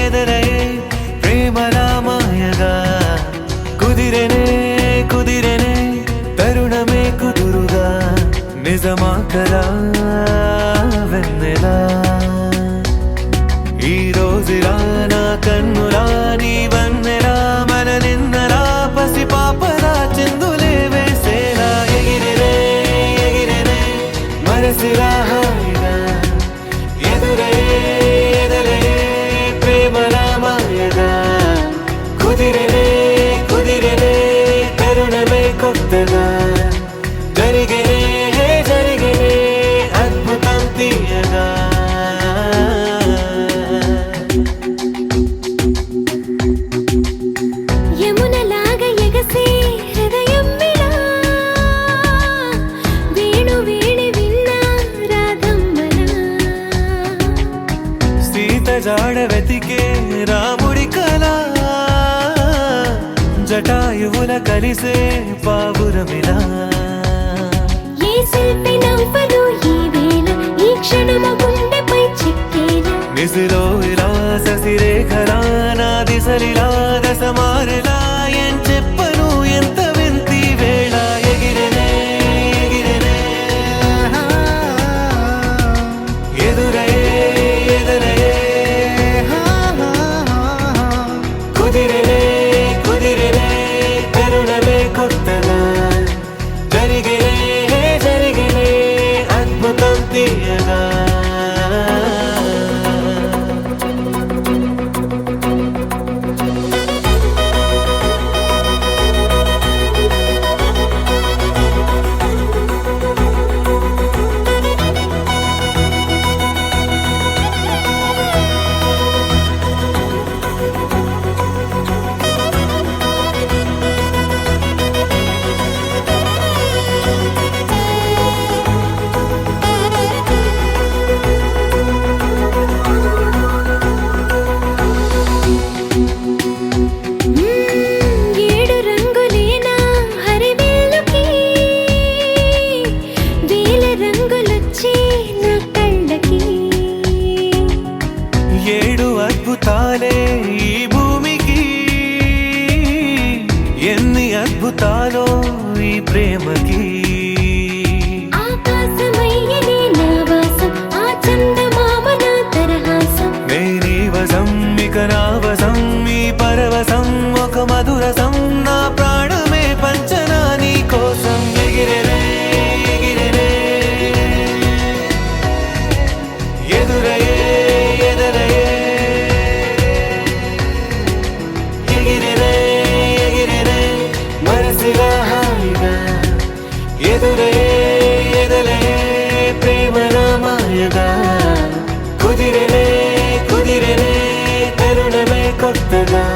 ఎదురయే ప్రేమల మాయగా కుదిరెనే తరుణమే కుదురుగా నిజమా కదా వెన్నెలా ఈ రోజులా నా కన్నులా నీ వన్నెలా మన నిన్నలా పసి పాపలా చిందులే వేసేలా ఎగిరినే మనసిలా హాయిగా ఎదురయే ప్రేమలా మాయగా కుదిరెనే తరుణమే కొత్తగా జరిగినే అద్భుతం తీయగా యమునలాగా ఎగసే హృదయం విలా వేణి విన్నా రాధమ్మలా సీత జాడ వెతికే రాముడి కళ జటాయువుల కలిసే పావురమిలా ఏ శిల్పి నవ్వదు ఈ వేళ ఈ క్షణము గుండెపై చిక్కేలా నిసిలో ఇలా ససిరేఖలా నా దిశలిలా దశమారిలా ఏం చెప్పను ఎంత వింతి వేళ ఎగిరినే ఎదురయే కుదిరెనే తరుణమే కొత్తగా జరిగినే అద్భుతం తీయగా ఏడు రంగులేనా హరివిల్లుకి వేల రంగులొచ్చి నా కళ్ళకి ఏడు అద్భుతాలే ఈ భూమికి ఎన్ని అద్భుతాలో ఈ ప్రేమకి ఆకాశమయ్యనే నా వాసం ఆ చందమామ నా తరహాసం నేనీ వశం ఇక నా వశం ఈ పరవశం ఒక మధురసం నా ప్రాణమే పంచనా నీ కోసం ఎగిరెనే ఎదురయే ఎగిరినే మనసిలా హాయిగా ఎదురయే ప్రేమల మాయగా కుదిరెనే తరుణమే కొత్తగా